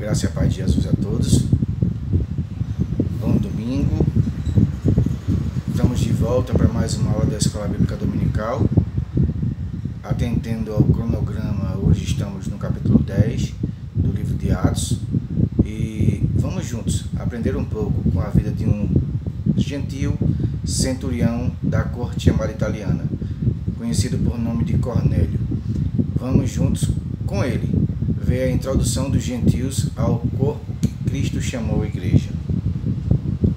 graça e a paz de Jesus a todos. Bom domingo. Estamos de volta para mais uma aula da Escola Bíblica Dominical. Atendendo ao cronograma, hoje estamos no capítulo 10 do livro de Atos. E vamos juntos aprender um pouco com a vida de um gentil centurião da corte samaritana, conhecido por nome de Cornélio. Vamos juntos com ele ver a introdução dos gentios ao corpo que Cristo chamou a igreja.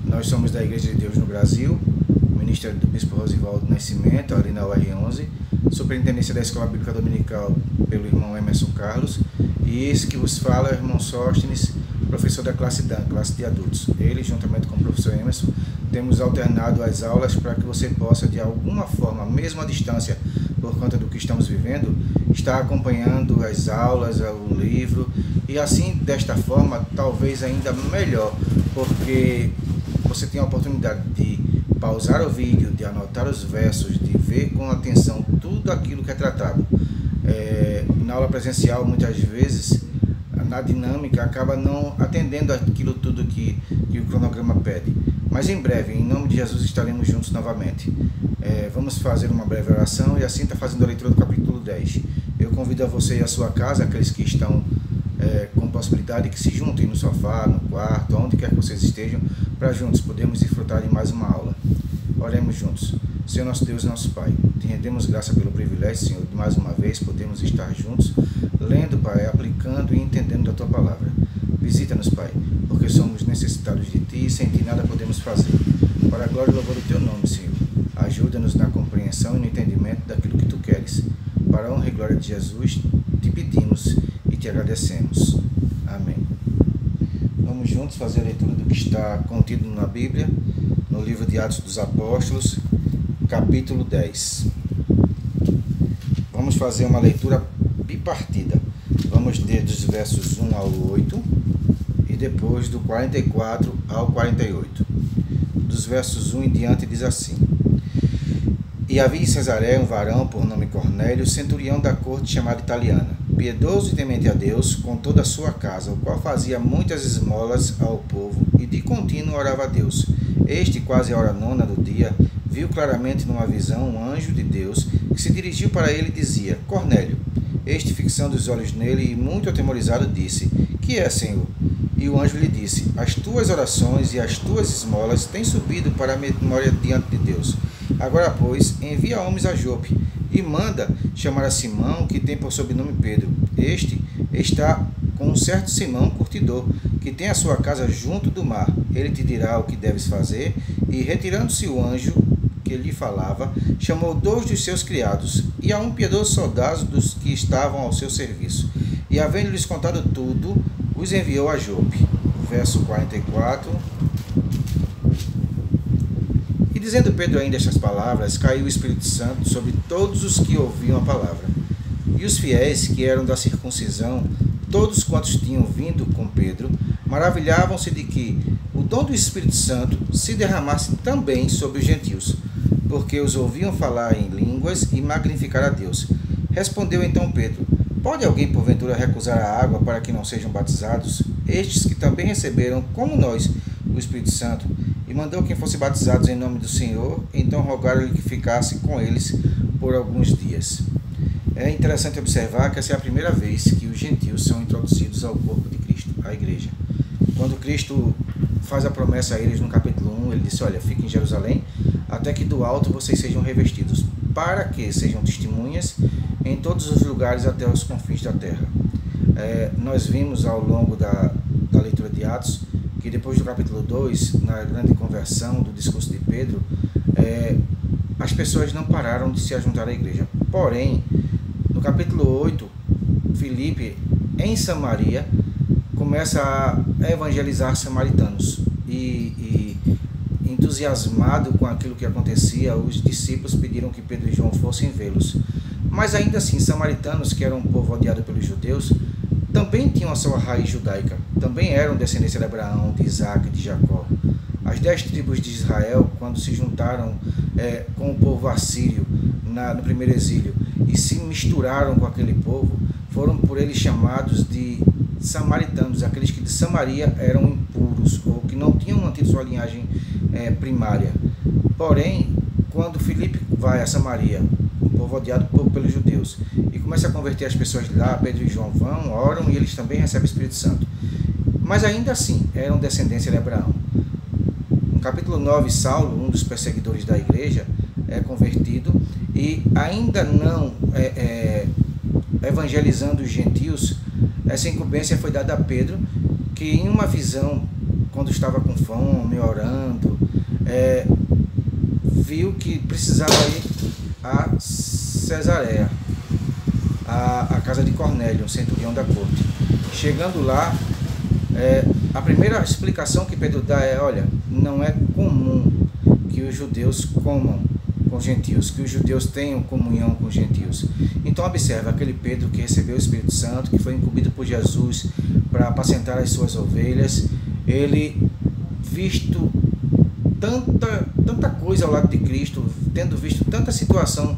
Nós somos da Igreja de Deus no Brasil, Ministério do Bispo Rosivaldo Nascimento, ali na UR11, Superintendência da Escola Bíblica Dominical pelo irmão Emerson Carlos, e esse que vos fala é o irmão Sóstenes, professor da classe de adultos. Ele, juntamente com o professor Emerson, temos alternado as aulas para que você possa, de alguma forma, mesmo à distância, por conta do que estamos vivendo, estar acompanhando as aulas, o livro, e assim, desta forma, talvez ainda melhor, porque você tem a oportunidade de pausar o vídeo, de anotar os versos, de ver com atenção tudo aquilo que é tratado. Na aula presencial, muitas vezes, na dinâmica, acaba não atendendo aquilo tudo que o cronograma pede. Mas em breve, em nome de Jesus, estaremos juntos novamente. Vamos fazer uma breve oração e assim está fazendo a leitura do capítulo 10. Eu convido a você e a sua casa, aqueles que estão com possibilidade, que se juntem no sofá, no quarto, onde quer que vocês estejam, para juntos podermos desfrutar de mais uma aula. Oremos juntos. Senhor nosso Deus e nosso Pai, te rendemos graça pelo privilégio, Senhor, de mais uma vez podermos estar juntos, lendo, Pai, aplicando e entendendo da Tua palavra. Visita-nos, Pai, porque somos necessitados de Ti e sem Ti nada podemos fazer. Para a glória e louvor do Teu nome, Senhor, ajuda-nos na compreensão e no entendimento daquilo que Tu queres. Para a honra e glória de Jesus, te pedimos e te agradecemos. Amém. Vamos juntos fazer a leitura do que está contido na Bíblia, no livro de Atos dos Apóstolos, capítulo 10. Vamos fazer uma leitura bipartida. Vamos ler dos versos 1 ao 8 e depois do 44 ao 48. Dos versos 1 em diante diz assim: E havia em Cesareia um varão por nome Cornélio, centurião da corte samaritana, piedoso e temente a Deus, com toda a sua casa, o qual fazia muitas esmolas ao povo e de contínuo orava a Deus. Este, quase à hora nona do dia, viu claramente numa visão um anjo de Deus que se dirigiu para ele e dizia: Cornélio. Este, fixando os olhos nele e muito atemorizado, disse: Que é, Senhor? E o anjo lhe disse: As tuas orações e as tuas esmolas têm subido para a memória diante de Deus. Agora, pois, envia homens a Jope e manda chamar a Simão, que tem por sobrenome Pedro. Este está com um certo Simão, curtidor, que tem a sua casa junto do mar. Ele te dirá o que deves fazer. E, retirando-se o anjo que lhe falava, chamou 2 dos seus criados e a um piedoso soldado dos que estavam ao seu serviço. E, havendo-lhes contado tudo, os enviou a Jope. Verso 44. E dizendo Pedro ainda estas palavras, caiu o Espírito Santo sobre todos os que ouviam a palavra. E os fiéis, que eram da circuncisão, todos quantos tinham vindo com Pedro, maravilhavam-se de que o dom do Espírito Santo se derramasse também sobre os gentios, porque os ouviam falar em línguas e magnificar a Deus. Respondeu então Pedro: Pode alguém porventura recusar a água para que não sejam batizados? Estes que também receberam, como nós, o Espírito Santo, e mandou que fossem batizados em nome do Senhor. Então rogaram-lhe que ficasse com eles por alguns dias. É interessante observar que essa é a primeira vez que os gentios são introduzidos ao corpo de Cristo, à igreja. Quando Cristo faz a promessa a eles no capítulo 1, ele disse: Olha, fiquem em Jerusalém, até que do alto vocês sejam revestidos, para que sejam testemunhas em todos os lugares até os confins da terra. Nós vimos ao longo da leitura de Atos que depois do capítulo 2, na grande conversão do discurso de Pedro, as pessoas não pararam de se ajuntar à igreja. Porém, no capítulo 8, Filipe, em Samaria, começa a evangelizar samaritanos. E entusiasmado com aquilo que acontecia, os discípulos pediram que Pedro e João fossem vê-los. Mas ainda assim, samaritanos, que eram um povo odiado pelos judeus, também tinham a sua raiz judaica, também eram descendência de Abraão, de Isaac e de Jacó. As 10 tribos de Israel, quando se juntaram com o povo assírio no primeiro exílio e se misturaram com aquele povo, foram por eles chamados de samaritanos, aqueles que de Samaria eram impuros, ou que não tinham mantido sua linhagem primária. Porém, quando Filipe vai a Samaria, um povo odiado pelos judeus, e começa a converter as pessoas de lá, Pedro e João vão, oram, e eles também recebem o Espírito Santo. Mas ainda assim, eram descendência de Abraão. No capítulo 9, Saulo, um dos perseguidores da igreja, é convertido, e ainda não evangelizando os gentios, essa incumbência foi dada a Pedro, que em uma visão, quando estava com fome, orando, viu que precisava ir a Cesareia, a casa de Cornélio, um centurião da corte. Chegando lá, a primeira explicação que Pedro dá é: olha, não é comum que os judeus comam com os gentios, que os judeus tenham comunhão com os gentios. Então observa, aquele Pedro que recebeu o Espírito Santo, que foi incumbido por Jesus para apacentar as suas ovelhas, ele, visto tanta coisa ao lado de Cristo, tendo visto tanta situação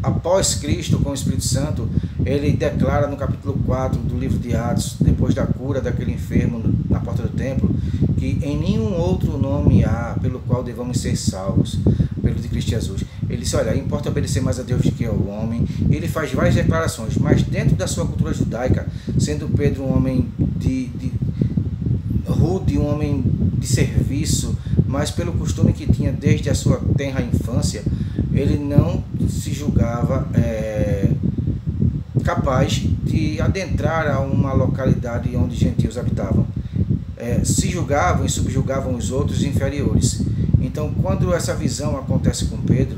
após Cristo com o Espírito Santo, ele declara no capítulo 4 do livro de Atos, depois da cura daquele enfermo na porta do templo, que em nenhum outro nome há pelo qual devamos ser salvos, pelo de Cristo Jesus. Ele disse: olha, importa obedecer mais a Deus do que ao homem. Ele faz várias declarações, mas dentro da sua cultura judaica, sendo Pedro um homem rude, um homem de serviço, mas pelo costume que tinha desde a sua tenra infância, ele não se julgava capaz de adentrar a uma localidade onde gentios habitavam. Se julgavam e subjugavam os outros inferiores. Então, quando essa visão acontece com Pedro,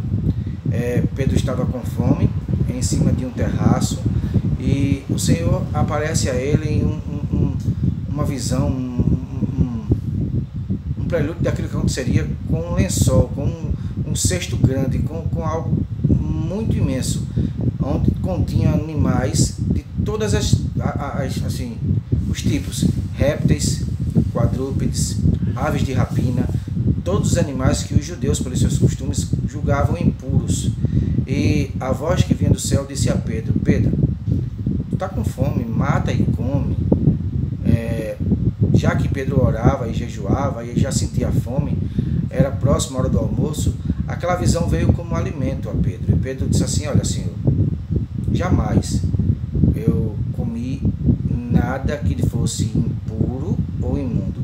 Pedro estava com fome, em cima de um terraço, e o Senhor aparece a ele em uma visão, um prelúdio daquilo que aconteceria com um lençol, com um cesto grande, com algo muito imenso, onde continha animais de todas assim, os tipos: répteis, quadrúpedes, aves de rapina, todos os animais que os judeus, pelos seus costumes, julgavam impuros. E a voz que vinha do céu disse a Pedro: Pedro, tu está com fome, mata e come. Já que Pedro orava e jejuava e já sentia fome, era próxima a hora do almoço, aquela visão veio como alimento a Pedro. E Pedro disse assim: olha, Senhor, jamais eu comi nada que fosse impuro ou imundo.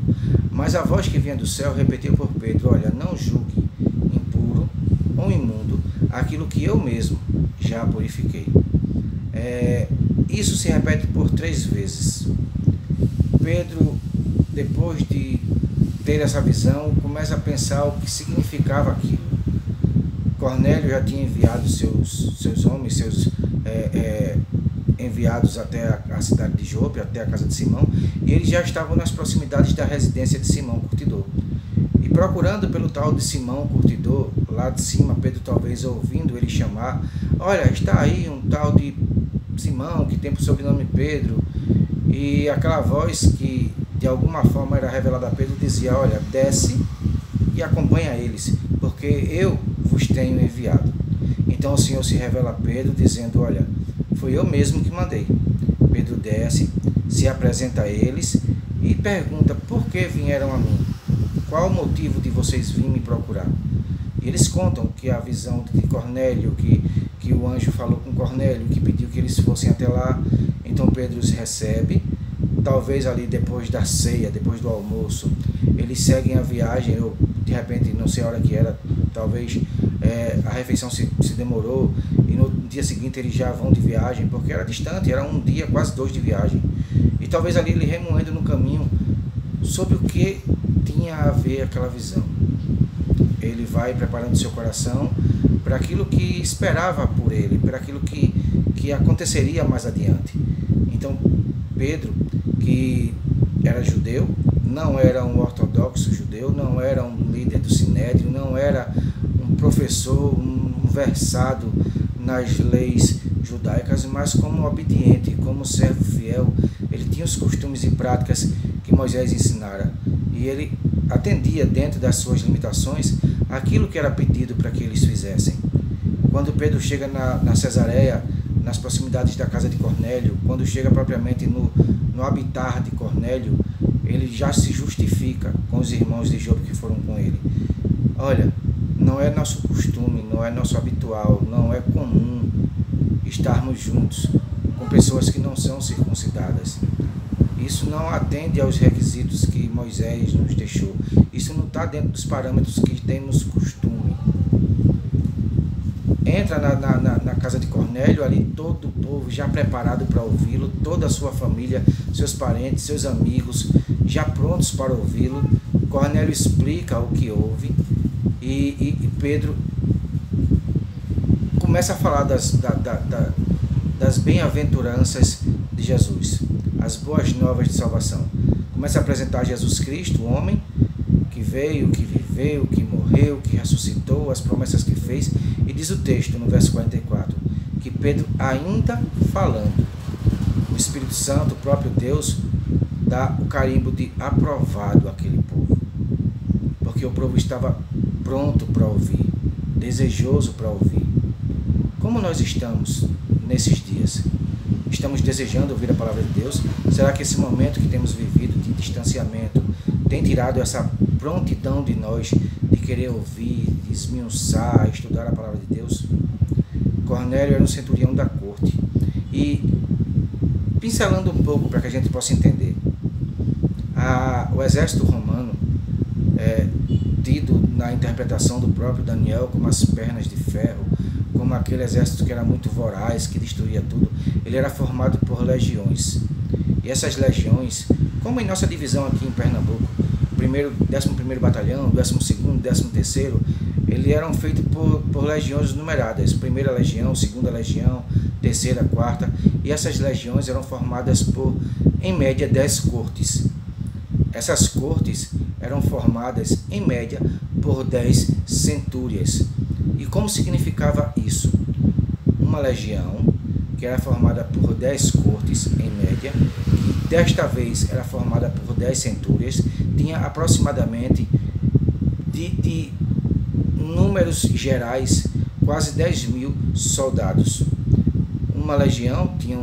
Mas a voz que vinha do céu repetiu por Pedro: olha, não julgue impuro ou imundo aquilo que eu mesmo já purifiquei. Isso se repete por 3 vezes. Pedro, depois de ter essa visão, começa a pensar o que significava aquilo. Cornélio já tinha enviado seus homens, enviados até a cidade de Jope, até a casa de Simão, e eles já estavam nas proximidades da residência de Simão Curtidor. E procurando pelo tal de Simão Curtidor, lá de cima, Pedro talvez ouvindo ele chamar: olha, está aí um tal de Simão, que tem por sobrenome Pedro. E aquela voz que de alguma forma era revelada a Pedro dizia: olha, desce e acompanha eles, porque eu vos tenho enviado. Então o Senhor se revela a Pedro dizendo: olha, foi eu mesmo que mandei. Pedro desce, se apresenta a eles e pergunta: por que vieram a mim? Qual o motivo de vocês virem me procurar? E eles contam que a visão de Cornélio, que o anjo falou com Cornélio, que pediu que eles fossem até lá. Então Pedro os recebe, talvez ali depois da ceia, depois do almoço, eles seguem a viagem. Eu, de repente, não sei a hora que era, talvez a refeição se demorou, e no dia seguinte eles já vão de viagem, porque era distante, era um dia, quase 2 de viagem. E talvez ali ele remoendo no caminho sobre o que tinha a ver aquela visão. Ele vai preparando seu coração para aquilo que esperava por ele, para aquilo que aconteceria mais adiante. Então Pedro, que era judeu, não era um ortodoxo judeu, não era um líder do sinédrio, não era um professor, um versado nas leis judaicas, mas como obediente, como servo fiel, ele tinha os costumes e práticas que Moisés ensinara, e ele atendia dentro das suas limitações aquilo que era pedido para que eles fizessem. Quando Pedro chega na Cesareia, nas proximidades da casa de Cornélio, quando chega propriamente no habitar de Cornélio, ele já se justifica com os irmãos de Jope que foram com ele. Olha, não é nosso costume, não é nosso habitual, não é comum estarmos juntos com pessoas que não são circuncidadas. Isso não atende aos requisitos que Moisés nos deixou. Isso não está dentro dos parâmetros que temos costume. Entra na casa de Cornélio, ali todo o povo já preparado para ouvi-lo, toda a sua família, seus parentes, seus amigos, já prontos para ouvi-lo. Cornélio explica o que houve e Pedro começa a falar das bem-aventuranças de Jesus, as boas novas de salvação. Começa a apresentar Jesus Cristo, o homem que veio, que viveu, que morreu, que ressuscitou, as promessas que fez. E diz o texto, no verso 44, que Pedro, ainda falando, o Espírito Santo, o próprio Deus, dá o carimbo de aprovado àquele povo. Porque o povo estava pronto para ouvir, desejoso para ouvir. Como nós estamos nesses dias? Estamos desejando ouvir a palavra de Deus? Será que esse momento que temos vivido de distanciamento tem tirado essa prontidão de nós de querer ouvir, de esmiuçar, estudar a palavra de Deus? Cornélio era um centurião da corte. E, pincelando um pouco para que a gente possa entender, o exército romano, tido na interpretação do próprio Daniel como as pernas de ferro, como aquele exército que era muito voraz, que destruía tudo, ele era formado por legiões. E essas legiões, como em nossa divisão aqui em Pernambuco, 11º Batalhão, 12º, 13º, eles eram feitos por legiões numeradas, 1ª Legião, 2ª Legião, 3ª, 4ª, e essas legiões eram formadas por, em média, 10 cortes. Essas cortes eram formadas, em média, por 10 centúrias. E como significava isso? Uma legião, que era formada por 10 cortes, em média, que desta vez era formada por 10 centúrias, tinha aproximadamente, de números gerais, quase 10.000 soldados. Uma legião tinha,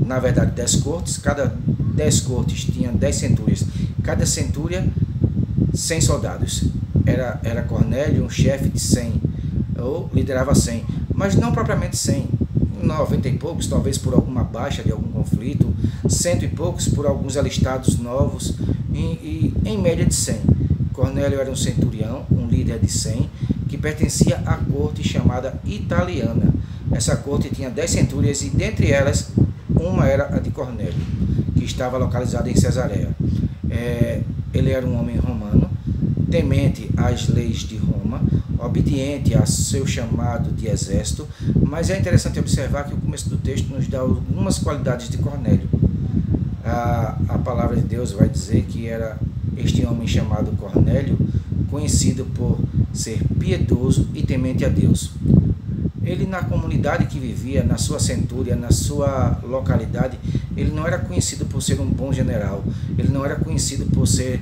na verdade, 10 cortes, cada 10 cortes tinha 10 centúrias, cada centúria 100 soldados. Era Cornélio um chefe de 100, ou liderava 100, mas não propriamente 100, 90 e poucos, talvez por alguma baixa de algum conflito, 100 e poucos por alguns alistados novos, e em média de 100. Cornélio era um centurião, um líder de 100, que pertencia à corte chamada italiana. Essa corte tinha 10 centúrias e dentre elas, uma era a de Cornélio, que estava localizada em Cesareia. Ele era um homem romano, temente às leis de Roma, obediente a seu chamado de exército, mas é interessante observar que o começo do texto nos dá algumas qualidades de Cornélio. A palavra de Deus vai dizer que era este homem chamado Cornélio, conhecido por ser piedoso e temente a Deus. Ele, na comunidade que vivia, na sua centúria, na sua localidade, ele não era conhecido por ser um bom general, ele não era conhecido por ser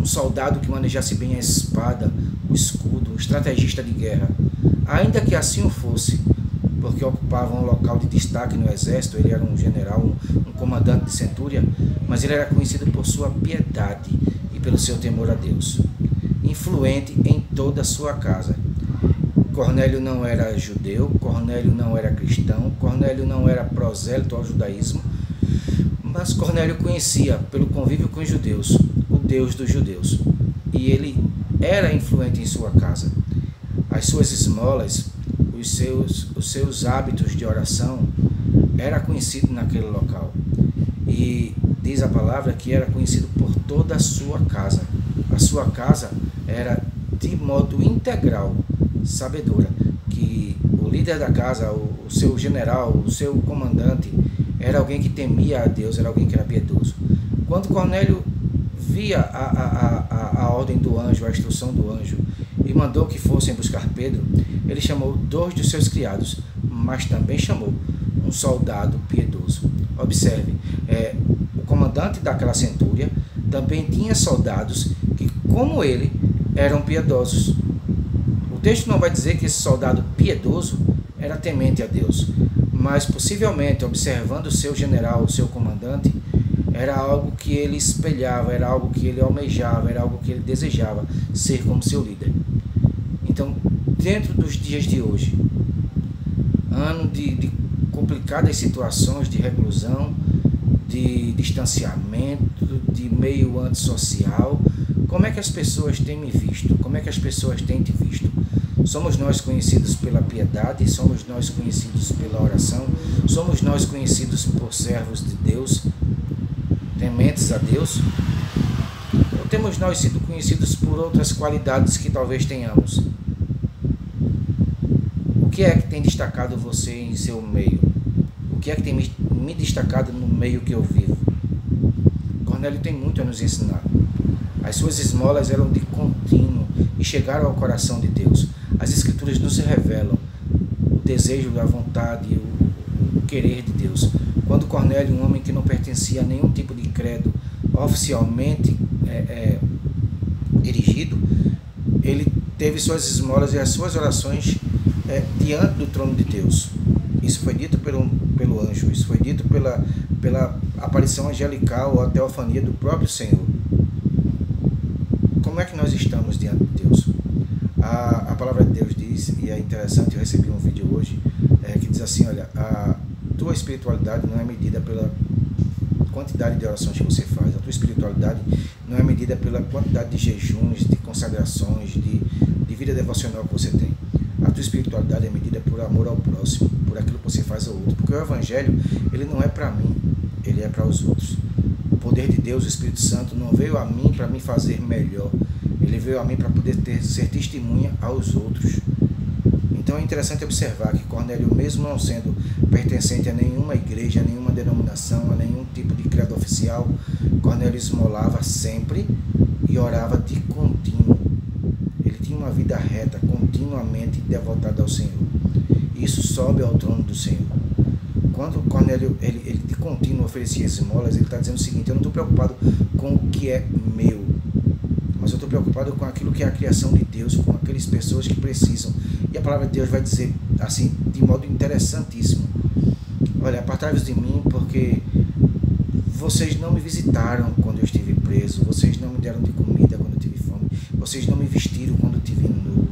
um soldado que manejasse bem a espada, o escudo, um estrategista de guerra. Ainda que assim o fosse, porque ocupava um local de destaque no exército, ele era um general, um comandante de centúria, mas ele era conhecido por sua piedade e pelo seu temor a Deus, influente em toda a sua casa. Cornélio não era judeu, Cornélio não era cristão, Cornélio não era prosélito ao judaísmo, mas Cornélio conhecia, pelo convívio com os judeus, o Deus dos judeus, e ele era influente em sua casa. As suas esmolas, os seus hábitos de oração, era conhecido naquele local. E diz a palavra que era conhecido por toda a sua casa. A sua casa era de modo integral sabedora que o líder da casa, o seu general, o seu comandante, era alguém que temia a Deus, era alguém que era piedoso. Quando Cornélio via a ordem do anjo, a instrução do anjo, e mandou que fossem buscar Pedro, ele chamou 2 dos seus criados, mas também chamou um soldado piedoso. Observe, o comandante daquela centúria também tinha soldados que, como ele, eram piedosos. O texto não vai dizer que esse soldado piedoso era temente a Deus, mas possivelmente, observando o seu general, o seu comandante, era algo que ele espelhava, era algo que ele almejava, era algo que ele desejava ser como seu líder. Então, dentro dos dias de hoje, ano de complicadas situações de reclusão, de distanciamento, de meio antissocial, como é que as pessoas têm me visto? Como é que as pessoas têm te visto? Somos nós conhecidos pela piedade? Somos nós conhecidos pela oração? Somos nós conhecidos por servos de Deus, tementes a Deus? Ou temos nós sido conhecidos por outras qualidades que talvez tenhamos? O que é que tem destacado você em seu meio? O que é que tem me destacado no meio que eu vivo? Cornélio tem muito a nos ensinar. As suas esmolas eram de contínuo e chegaram ao coração de Deus. As Escrituras nos revelam o desejo, a vontade, o querer de Deus. Quando Cornélio, um homem que não pertencia a nenhum tipo de credo oficialmente erigido, ele teve suas esmolas e as suas orações diante do trono de Deus. Isso foi dito pelo anjo, isso foi dito pela aparição angelical ou a teofania do próprio Senhor. Como é que nós estamos diante de Deus? A palavra de Deus diz, e é interessante, eu recebi um vídeo hoje, que diz assim, olha, a tua espiritualidade não é medida pela quantidade de orações que você faz, a tua espiritualidade não é medida pela quantidade de jejuns, de consagrações, de vida devocional que você tem. A tua espiritualidade é medida por amor ao próximo, por aquilo que você faz ao outro, porque o Evangelho, ele não é para mim, ele é para os outros. O poder de Deus, o Espírito Santo, não veio a mim para me fazer melhor, ele veio a mim para poder ser testemunha aos outros. Então é interessante observar que Cornélio, mesmo não sendo pertencente a nenhuma igreja, a nenhuma denominação, a nenhum tipo de credo oficial, Cornélio esmolava sempre e orava de contínuo. Ele tinha uma vida reta, continuamente devotada ao Senhor. E isso sobe ao trono do Senhor. Quando Cornélio ele de contínuo oferecia esmolas, ele está dizendo o seguinte: eu não estou preocupado com o que é meu, mas eu estou preocupado com aquilo que é a criação de Deus, com aquelas pessoas que precisam. E a palavra de Deus vai dizer assim, de modo interessantíssimo: olha, apartai-vos de mim, porque vocês não me visitaram quando eu estive preso, vocês não me deram de comida quando eu tive fome, vocês não me vestiram quando eu estive nu,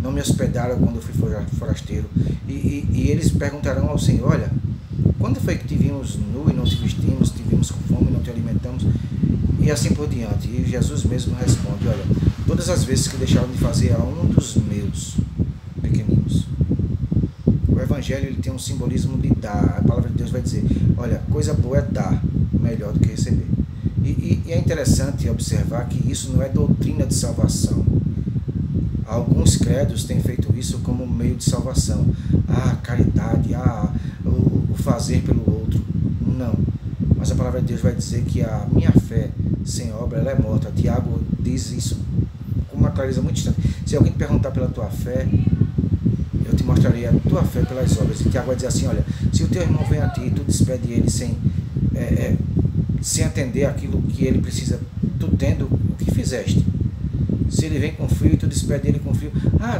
não me hospedaram quando eu fui forasteiro. E eles perguntarão ao Senhor: olha, quando foi que te vimos nu e não te vestimos, te vimos com fome e não te alimentamos? E assim por diante. E Jesus mesmo responde: olha, todas as vezes que deixaram de fazer a um dos meus pequeninos. O Evangelho, ele tem um simbolismo de dar. A palavra de Deus vai dizer: olha, coisa boa é dar, melhor do que receber. E é interessante observar que isso não é doutrina de salvação. Alguns credos têm feito isso como meio de salvação. A caridade, o fazer pelo outro. Não. Mas a palavra de Deus vai dizer que a minha fé sem obra, ela é morta. Tiago diz isso com uma clareza muito distante. Se alguém te perguntar pela tua fé, eu te mostrarei a tua fé pelas obras. E Tiago vai dizer assim: olha, se o teu irmão vem a ti e tu despede ele sem atender aquilo que ele precisa, tu tendo, o que fizeste? Se ele vem com frio e tu despede ele com frio,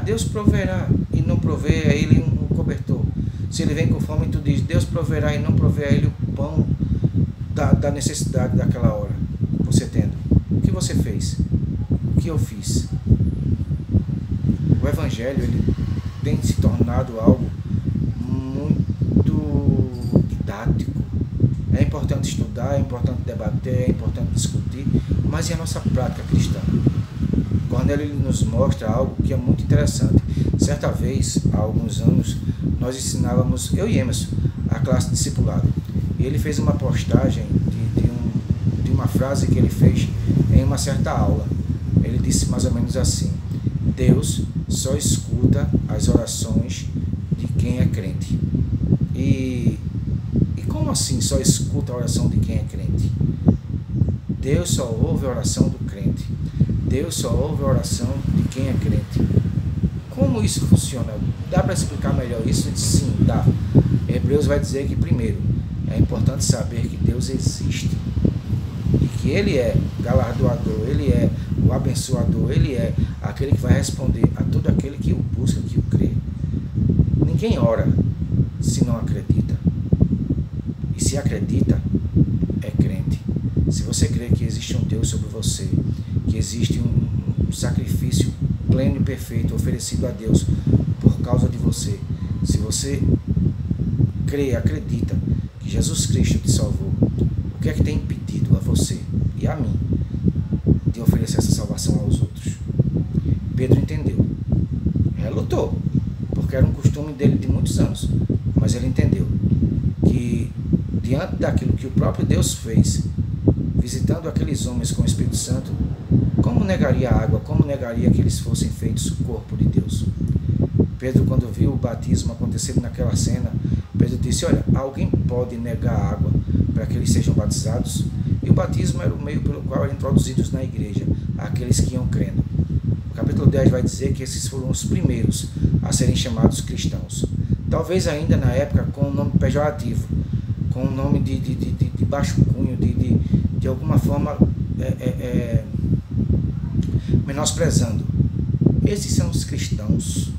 Deus proverá e não provê a ele um cobertor. Se ele vem com fome e tu diz: Deus proverá e não provê a ele o pão da necessidade daquela hora, você tendo. O que você fez? O que eu fiz? O Evangelho, ele tem se tornado algo muito didático. É importante estudar, é importante debater, é importante discutir, mas e a nossa prática cristã? Cornélio, ele nos mostra algo que é muito interessante. Certa vez, há alguns anos, nós ensinávamos, eu e Emerson, a classe de discipulado. E ele fez uma postagem de uma frase que ele fez em uma certa aula. Ele disse mais ou menos assim: Deus só escuta as orações de quem é crente. E como assim só escuta a oração de quem é crente? Deus só ouve a oração do crente. Deus só ouve a oração de quem é crente. Como isso funciona? Dá para explicar melhor isso? Sim, dá. Hebreus vai dizer que, primeiro, é importante saber que Deus existe e que Ele é galardoador, Ele é o abençoador, Ele é aquele que vai responder a todo aquele que o busca, que o crê. Ninguém ora se não acredita. E se acredita, é crente. Se você crê que existe um Deus sobre você, que existe um sacrifício pleno e perfeito oferecido a Deus por causa de você, se você crê, acredita que Jesus Cristo te salvou, o que é que tem impedido a você e a mim de oferecer essa salvação aos outros? Pedro entendeu, relutou, porque era um costume dele de muitos anos, mas ele entendeu que diante daquilo que o próprio Deus fez, visitando aqueles homens com o Espírito Santo, como negaria a água, como negaria que eles fossem feitos o corpo de Deus? Pedro, quando viu o batismo acontecendo naquela cena, Pedro disse, olha, alguém pode negar a água para que eles sejam batizados? E o batismo era o meio pelo qual eram introduzidos na igreja aqueles que iam crendo. O capítulo 10 vai dizer que esses foram os primeiros a serem chamados cristãos. Talvez ainda na época com um nome pejorativo, com um nome de baixo cunho, de alguma forma menosprezando. Esses são os cristãos.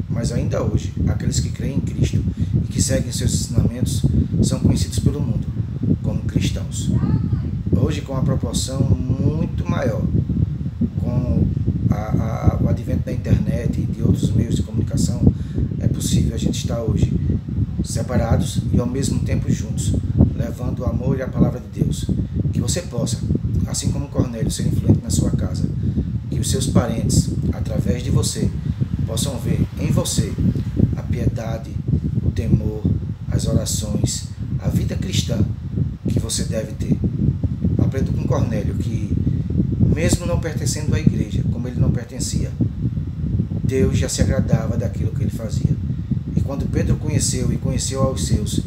Mas ainda hoje, aqueles que creem em Cristo e que seguem seus ensinamentos são conhecidos pelo mundo como cristãos. Hoje, com uma proporção muito maior, com o advento da internet e de outros meios de comunicação, é possível a gente estar hoje separados e ao mesmo tempo juntos, levando o amor e a palavra de Deus. Que você possa, assim como Cornélio, ser influente na sua casa, que os seus parentes, através de você, possam ver em você a piedade, o temor, as orações, a vida cristã que você deve ter. Aprendo com Cornélio que, mesmo não pertencendo à igreja, como ele não pertencia, Deus já se agradava daquilo que ele fazia. E quando Pedro conheceu e conheceu aos seus,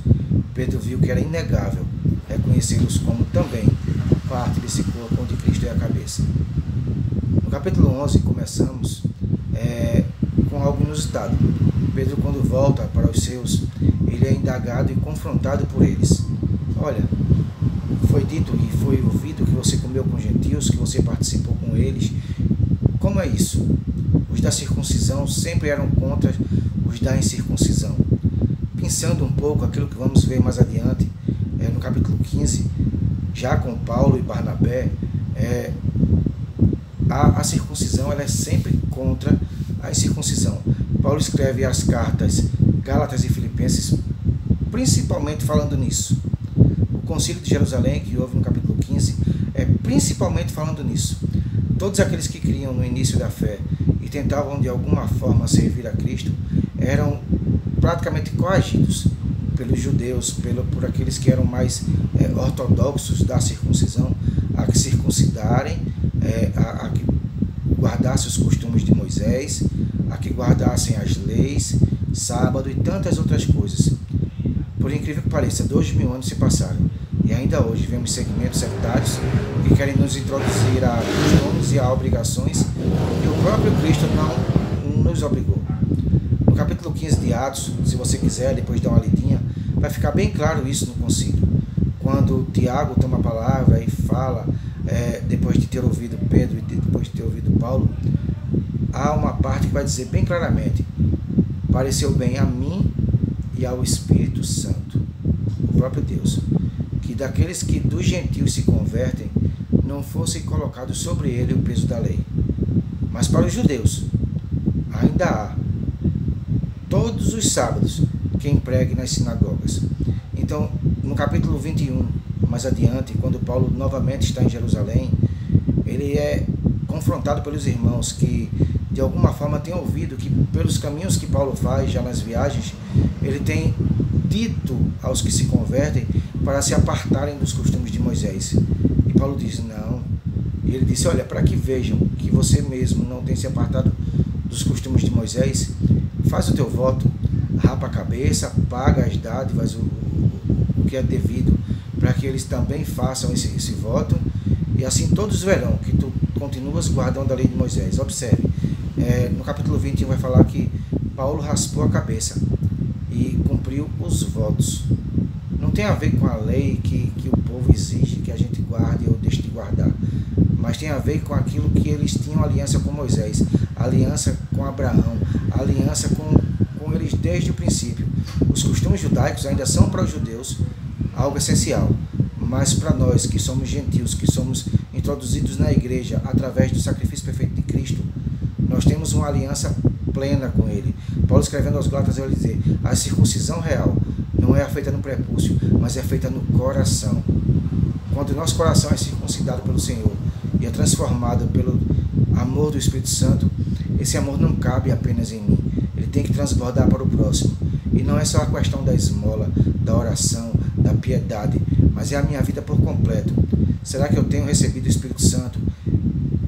Pedro viu que era inegável reconhecê-los como também parte desse corpo onde Cristo é a cabeça. No capítulo 11 começamos com algo inusitado. Pedro, quando volta para os seus, ele é indagado e confrontado por eles. Olha, foi dito e foi ouvido que você comeu com gentios, que você participou com eles. Como é isso? Os da circuncisão sempre eram contra os da incircuncisão. Pensando um pouco aquilo que vamos ver mais adiante, no capítulo 15, já com Paulo e Barnabé, a circuncisão ela é sempre contra a incircuncisão. Paulo escreve as cartas Gálatas e Filipenses principalmente falando nisso. O concílio de Jerusalém, que houve no capítulo 15, é principalmente falando nisso. Todos aqueles que criam no início da fé e tentavam de alguma forma servir a Cristo eram praticamente coagidos pelos judeus, por aqueles que eram mais ortodoxos da circuncisão, a que circuncidarem, a que guardassem os costumes de Moisés, a que guardassem as leis, sábado e tantas outras coisas. Por incrível que pareça, 2000 anos se passaram e ainda hoje vemos segmentos sectários que querem nos introduzir a costumes e a obrigações que o próprio Cristo não nos obrigou. No capítulo 15 de Atos, se você quiser depois dar uma lidinha, vai ficar bem claro isso no concílio. Quando Tiago toma a palavra e fala, depois de ter ouvido Pedro e depois de ter ouvido Paulo, há uma parte que vai dizer bem claramente: pareceu bem a mim e ao Espírito Santo, o próprio Deus, que daqueles que dos gentios se convertem, não fosse colocado sobre ele o peso da lei. Mas para os judeus, ainda há, todos os sábados, quem pregue nas sinagogas. Então, no capítulo 21, mais adiante, quando Paulo novamente está em Jerusalém, ele é confrontado pelos irmãos que, de alguma forma, têm ouvido que, pelos caminhos que Paulo faz já nas viagens, ele tem dito aos que se convertem para se apartarem dos costumes de Moisés. E Paulo diz, não. E ele disse, olha, para que vejam que você mesmo não tem se apartado dos costumes de Moisés, faz o teu voto, rapa a cabeça, paga as dádivas, o que é devido, para que eles também façam esse voto, e assim todos verão que tu continuas guardando a lei de Moisés. Observe, no capítulo 21 vai falar que Paulo raspou a cabeça e cumpriu os votos. Não tem a ver com a lei que o povo exige que a gente guarde ou deixe de guardar, mas tem a ver com aquilo que eles tinham aliança com Moisés, aliança com Abraão, aliança com com eles desde o princípio. Os costumes judaicos ainda são para os judeus algo essencial, mas para nós que somos gentios, que somos introduzidos na igreja através do sacrifício perfeito de Cristo, nós temos uma aliança plena com Ele. Paulo, escrevendo aos Gálatas, vai dizer: a circuncisão real não é feita no prepúcio, mas é feita no coração. Quando o nosso coração é circuncidado pelo Senhor e é transformado pelo amor do Espírito Santo, esse amor não cabe apenas em mim, ele tem que transbordar para o próximo. E não é só a questão da esmola, da oração, da piedade, mas é a minha vida por completo. Será que eu tenho recebido o Espírito Santo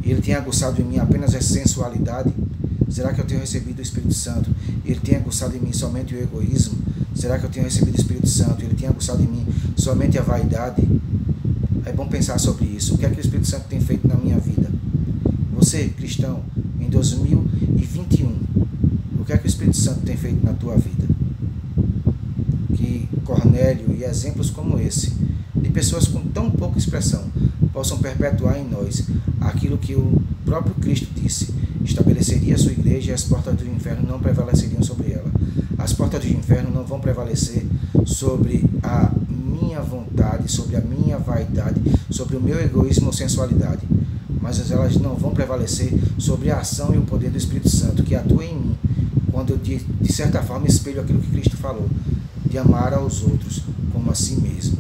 e ele tem aguçado em mim apenas a sensualidade? Será que eu tenho recebido o Espírito Santo e ele tem aguçado em mim somente o egoísmo? Será que eu tenho recebido o Espírito Santo e ele tem aguçado em mim somente a vaidade? É bom pensar sobre isso. O que é que o Espírito Santo tem feito na minha vida? Você, cristão, em 2021, o que é que o Espírito Santo tem feito na tua vida? Que Cornélio e exemplos como esse, de pessoas com tão pouca expressão, possam perpetuar em nós aquilo que o próprio Cristo disse: estabeleceria a sua igreja e as portas do inferno não prevaleceriam sobre ela. As portas do inferno não vão prevalecer sobre a minha vontade, sobre a minha vaidade, sobre o meu egoísmo ou sensualidade, mas elas não vão prevalecer sobre a ação e o poder do Espírito Santo que atua em mim, quando eu de certa forma espelho aquilo que Cristo falou, de amar aos outros como a si mesmo.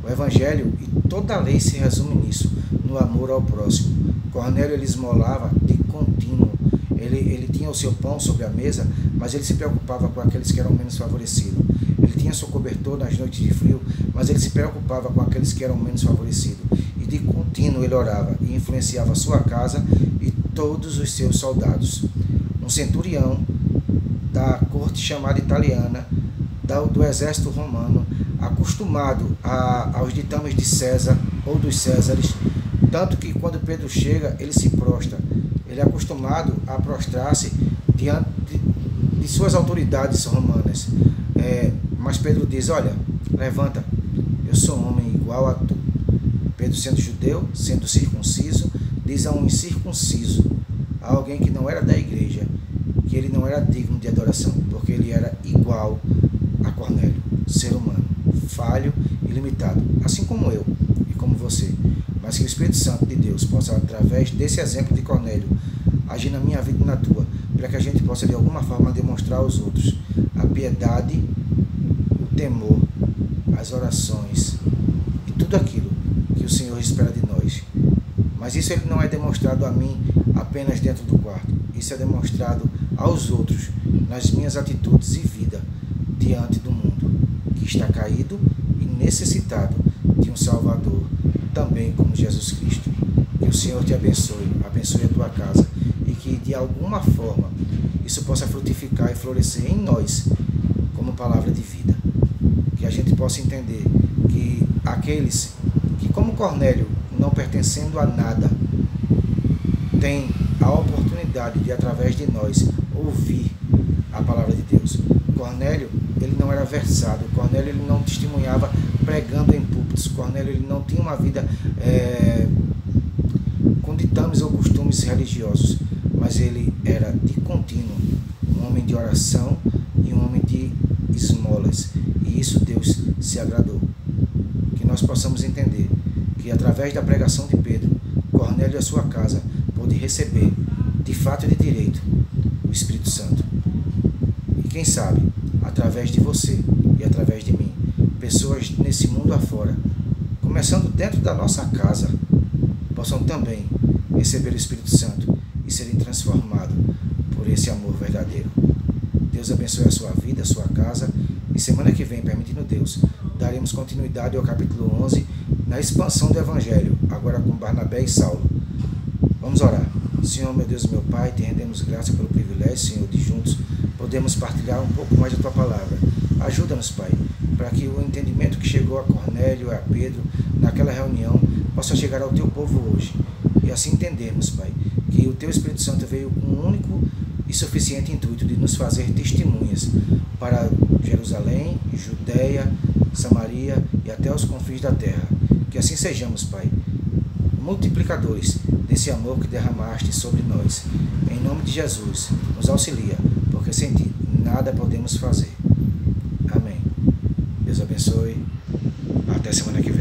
O Evangelho e toda a lei se resume nisso, no amor ao próximo. Cornélio, ele esmolava de contínuo. Ele tinha o seu pão sobre a mesa, mas ele se preocupava com aqueles que eram menos favorecidos. Ele tinha seu cobertor nas noites de frio, mas ele se preocupava com aqueles que eram menos favorecidos. E de contínuo ele orava e influenciava a sua casa e todos os seus soldados. Um centurião da corte chamada italiana, do exército romano, acostumado aos ditames de César ou dos Césares, tanto que quando Pedro chega, ele se prostra. Ele é acostumado a prostrar-se diante de suas autoridades romanas. Mas Pedro diz: olha, levanta, eu sou um homem igual a tu. Pedro, sendo judeu, sendo circunciso, diz a um incircunciso, a alguém que não era da igreja, que ele não era digno de adoração, porque ele era igual a Cornélio, ser humano, falho e limitado, assim como eu e como você. Mas que o Espírito Santo de Deus possa, através desse exemplo de Cornélio, agir na minha vida e na tua, para que a gente possa de alguma forma demonstrar aos outros a piedade, o temor, as orações e tudo aquilo que o Senhor espera de nós. Mas isso ele não é demonstrado a mim apenas dentro do quarto, isso é demonstrado aos outros nas minhas atitudes e vida diante do mundo, que está caído e necessitado de um Salvador, também como Jesus Cristo. Que o Senhor te abençoe, abençoe a tua casa, e que de alguma forma isso possa frutificar e florescer em nós como palavra de vida. Que a gente possa entender que aqueles que, como Cornélio, não pertencendo a nada, têm a oportunidade de, através de nós, ouvir a palavra de Deus. Cornélio, ele não era versado. Cornélio, ele não testemunhava pregando em púlpitos. Cornélio, ele não tinha uma vida com ditames ou costumes religiosos, mas ele era de contínuo um homem de oração e um homem de esmolas, e isso Deus se agradou. Que nós possamos entender que, através da pregação de Pedro, Cornélio e a sua casa pôde receber, de fato e de direito, o Espírito Santo. E quem sabe, através de você e através de mim, pessoas nesse mundo afora, começando dentro da nossa casa, possam também receber o Espírito Santo e serem transformados por esse amor verdadeiro. Deus abençoe a sua vida, a sua casa, e semana que vem, permitindo Deus, daremos continuidade ao capítulo 11, na expansão do Evangelho, agora com Barnabé e Saulo. Vamos orar. Senhor, meu Deus e meu Pai, te rendemos graça pelo privilégio, Senhor, de juntos podemos partilhar um pouco mais da Tua Palavra. Ajuda-nos, Pai, para que o entendimento que chegou a Cornélio e a Pedro naquela reunião possa chegar ao Teu povo hoje. E assim entendemos, Pai, que o Teu Espírito Santo veio com um único e suficiente intuito de nos fazer testemunhas para Jerusalém, Judeia, Samaria e até os confins da terra. Que assim sejamos, Pai, multiplicadores desse amor que derramaste sobre nós. Em nome de Jesus, nos auxilia, porque sem Ti nada podemos fazer. Amém. Deus abençoe. Até semana que vem.